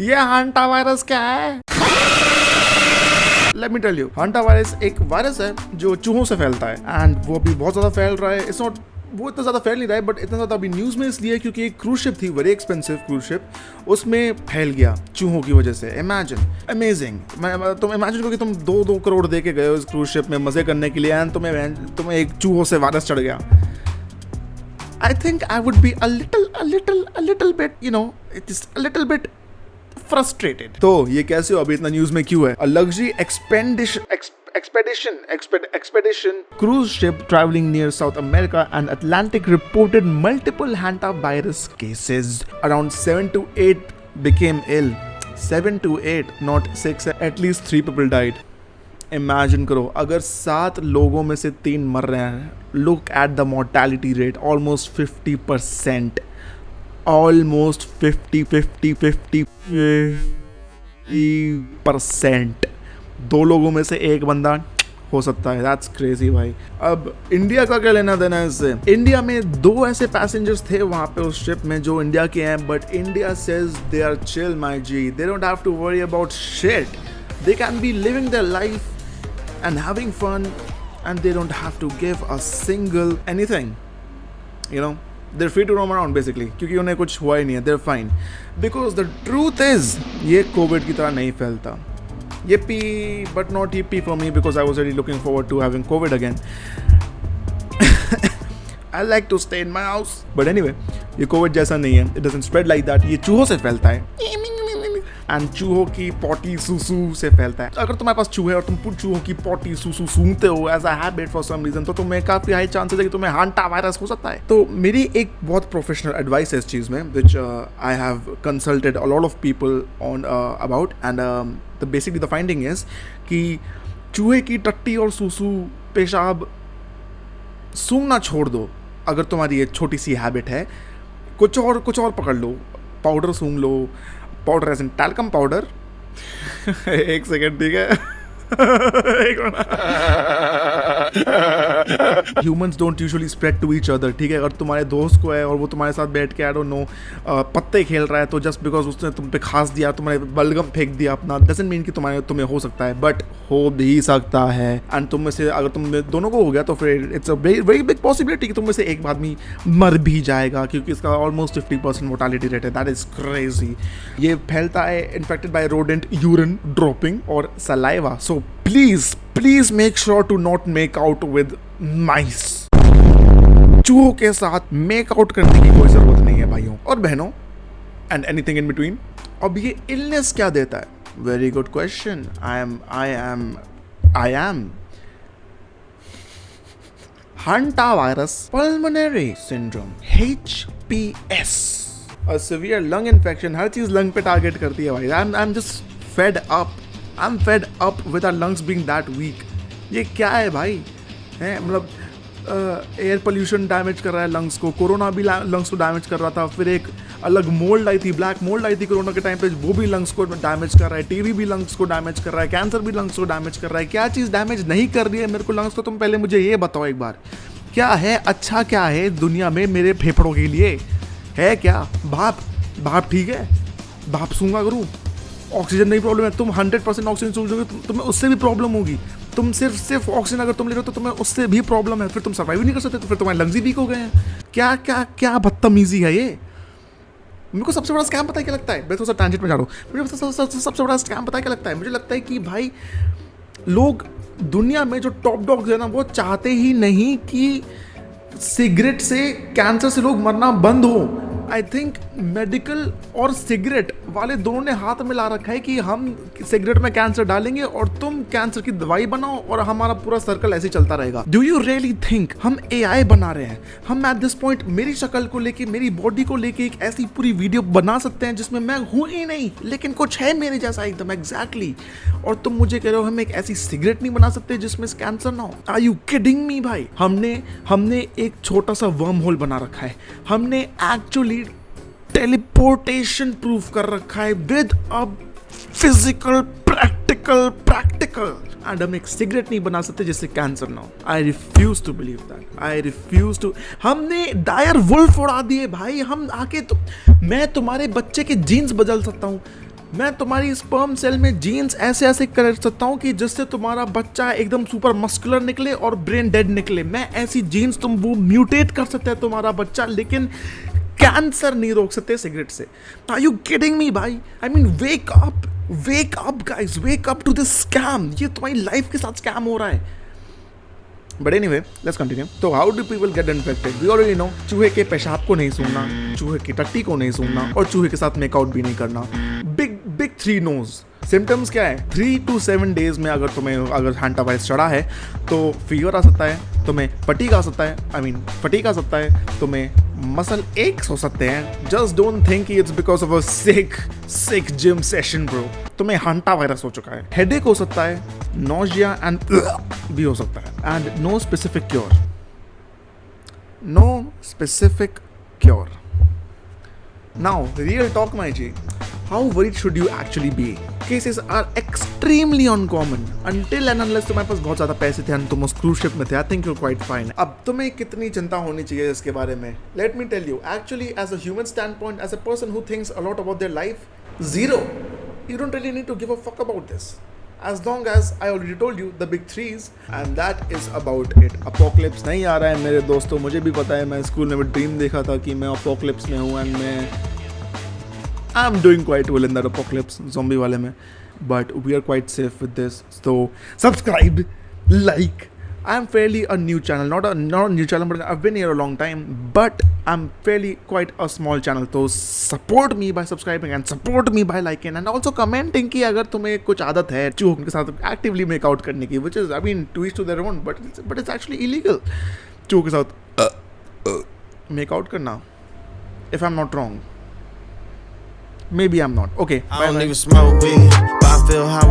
ये हांटा वायरस क्या है? Let me tell you, Hanta virus एक वायरस है जो चूहों से फैलता है एंड वो अभी बहुत ज्यादा फैल रहा है। इट्स नॉट वो इतना ज्यादा फैल नहीं रहा है बट इतना ज्यादा अभी न्यूज में इसलिए क्योंकि एक क्रूज शिप थी, वेरी एक्सपेंसिव क्रूज शिप, उसमें फैल गया चूहों की वजह से। Imagine, amazing. तुम इमेजिन करो कि तुम 2-2 करोड़ दे के गए हो इस क्रूज शिप में मजे करने के लिए एंड तुम्हें एक चूहों से वायरस चढ़ गया। I think I would be a little bit, you know, just a little bit frustrated. तो ये कैसे हो, अभी इतना न्यूज में क्यों है? A luxury expedition cruise ship traveling near South America and Atlantic reported multiple hantavirus cases. Around 7 to 8 became ill. 7 to 8, not 6. At least 3 people died. Imagine करो, अगर 7 लोगों में से 3 मर रहे हैं, look at the mortality rate, almost 50%, almost 50%। 2 लोगों में से 1 बंदा हो सकता है। दैट्स क्रेजी भाई। अब इंडिया का क्या लेना देना है इससे? इंडिया में 2 ऐसे पैसेंजर्स थे वहां पे उस शिप में जो इंडिया के हैं, but India says they are chill my G, they don't have to worry about shit, they can be living their life and having fun and they don't have to give a single anything, you know, they're free to roam around basically क्योंकि उन्हें कुछ हुआ ही नहीं है, they're fine because the truth is ये Covid की तरह नहीं फैलता। Yippee, but not yippee for me because I was really looking forward to having COVID again. I like to stay in my house, but anyway, ये Covid जैसा नहीं है, it doesn't spread like that, ये चूहों से फैलता है and चूहों की पॉटी सूसू से फैलता है। अगर तुम्हारे पास चूहे और तुम चूहों की पॉटी सूसू सूंघते हो as a habit for some reason, तो तुम्हें काफी हाई चांसेस है कि तुम्हें हांटा वायरस हो सकता है। तो मेरी एक बहुत प्रोफेशनल एडवाइस है इस चीज में, which I have consulted a lot of people on about and the basically the finding is कि चूहे की टट्टी और सूसू पेशाब सूंघना छोड़ दो। अगर तुम्हारी ये छोटी सी हैबिट है, कुछ और पकड़ लो, पाउडर सूंघ लो, powder as in talcum powder. 1 second, ठीक है। Humans don't usually spread to each other, ठीक है। अगर तुम्हारे दोस्त को है और वो तुम्हारे साथ बैठ के आई डोंट नो पत्ते खेल रहा है, तो जस्ट बिकॉज उसने तुम पे खास दिया, तुम्हारे बलगम फेंक दिया अपना, डजंट मीन कि तुम्हें हो सकता है, बट हो भी सकता है। एंड तुम में से अगर तुम दोनों को हो गया तो फिर it's a very big possibility कि तुम में से एक आदमी मर भी जाएगा क्योंकि इसका ऑलमोस्ट 50% मोर्टेलिटी रेट है। That is crazy. ये फैलता है infected by rodent urine dropping और saliva. So please make sure to not make out with mice. चूहों के साथ मेक आउट करने की कोई जरूरत नहीं है भाइयों और बहनों एंड एनीथिंग इन बिटवीन। अब ये इलनेस क्या देता है? Very good question. I am hantavirus pulmonary syndrome, HPS, a severe lung infection। हर चीज लंग पे टारगेट करती है भाई। I'm just fed up with our lungs being that weak। ये क्या है भाई? है मतलब एयर पोल्यूशन डैमेज कर रहा है लंग्स को, कोरोना भी लंग्स को डैमेज कर रहा था, फिर एक अलग मोल्ड आई थी, ब्लैक मोल्ड आई थी कोरोना के टाइम पे, वो भी लंग्स को डैमेज कर रहा है, टीबी भी लंग्स को डैमेज कर रहा है, कैंसर भी लंग्स को डैमेज कर रहा है। क्या चीज़ डैमेज नहीं कर रही है मेरे को लंग्स को? तुम पहले मुझे ये बताओ एक बार, क्या है अच्छा, क्या है दुनिया में मेरे फेफड़ों के लिए? है क्या? भाप ठीक है, भाप सूंघा करूँ, ऑक्सीजन नहीं प्रॉब्लम है, तुम 100% ऑक्सीजन सूंघोगे तुम्हें उससे भी प्रॉब्लम होगी। तुम सिर्फ ऑक्सीजन अगर तुम ले रहे हो तो तुम्हें उससे भी प्रॉब्लम है, फिर तुम सर्वाइव नहीं कर सकते, तो फिर तुम्हारे लंग्स ही वीक हो गए हैं। क्या बदतमीजी है ये? मेरे को सबसे बड़ा स्कैम पता है क्या लगता है? मैं थोड़ा सा टैंजेंट में जा रहा हूँ। मुझे सबसे बड़ा स्कैम पता है क्या लगता है? मुझे लगता है कि भाई लोग दुनिया में जो टॉप डॉग्स है ना, वो चाहते ही नहीं कि सिगरेट से, कैंसर से लोग मरना बंद हो। आई थिंक मेडिकल और सिगरेट वाले दोनों ने हाथ में ला रखा है कि हम सिगरेट में कैंसर डालेंगे और तुम कैंसर की दवाई बनाओ और हमारा पूरा सर्कल ऐसे चलता रहेगा। डू यू रियली थिंक हम AI बना रहे हैं? हम एट दिस पॉइंट मेरी शक्ल को लेके, मेरी बॉडी को लेके एक ऐसी पूरी वीडियो बना सकते हैं जिसमें मैं हूं ही नहीं लेकिन कुछ है मेरे जैसा एकदम एग्जैक्टली, और तुम मुझे कह रहे हो हम एक ऐसी सिगरेट नहीं बना सकते जिसमें कैंसर ना हो? आर यू किडिंग मी भाई? हमने एक छोटा सा वर्म होल बना रखा है, हमने एक्चुअली टेलीपोर्टेशन प्रूफ कर रखा है with a physical practical and हम एक सिगरेट नहीं बना सकते जिससे कैंसर ना हो। I refuse to believe that. हमने डायर वुल्फ उड़ा दिए भाई। हम आके तो मैं तुम्हारे बच्चे के जीन्स बदल सकता हूँ, मैं तुम्हारी स्पर्म सेल में जीन्स ऐसे ऐसे कर सकता हूँ कि जिससे तुम्हारा बच्चा एकदम सुपर मस्कुलर निकले और ब्रेन डेड निकले। मैं ऐसी जीन्स तुम वो म्यूटेट कर सकते हैं तुम्हारा बच्चा, लेकिन कैंसर नहीं रोक सकते सिगरेट से। आर यू किडिंग मी भाई? I mean wake up guys, wake up to this scam. ये तुम्हारी लाइफ के साथ स्कैम हो रहा है। But anyway, let's continue. तो how do people get infected? We already know, चूहे के पेशाब को नहीं सूंघना, चूहे की टट्टी को नहीं सूंघना और चूहे के साथ मेकआउट भी नहीं करना। Big 3 knows. सिम्टम्स क्या है? 3 to 7 डेज में अगर हैंटावायरस चढ़ा है तो फीवर आ सकता है, तुम्हें फटीग आ सकता है, तुम्हें मसल एक्स हो सकते हैं। Just don't think it's because of a sick gym session bro. तुम्हें हंटा वायरस हो चुका है, हेडेक हो सकता है, नोजिया एंड भी हो सकता है, and no specific cure. Now, real talk, my G. How worried should you actually be? Cases are extremely uncommon. Until and unless तुम्हारे पास बहुत ज़्यादा पैसे थे and तुम उस cruise ship में थे, I think you're quite fine. अब तुम्हें कितनी चिंता होनी चाहिए इसके बारे में? Let me tell you, actually, as a human standpoint, as a person who thinks a lot about their life, 0. You don't really need to give a fuck about this. As long as I already told you the big 3s, and that is about it. Apocalypse नहीं आ रहा है मेरे दोस्तों, मुझे भी पता है। मैं स्कूल में ड्रीम देखा था कि मैं अपोकलिप्स में हूँ एंड मैं I'm doing quite well in that apocalypse zombie वाले में, but we are quite safe with this. So subscribe, like. I'm fairly a new channel, not a new channel, but I've been here a long time. But I'm fairly quite a small channel. So support me by subscribing and support me by liking and also commenting कि अगर तुम्हें कुछ आदत है चूहों के साथ actively make out करने की, which is I mean to each to their own, but it's actually illegal. चूहों के साथ make out करना, if I'm not wrong. Maybe I'm not. Okay. I don't even smoke weed, but I feel high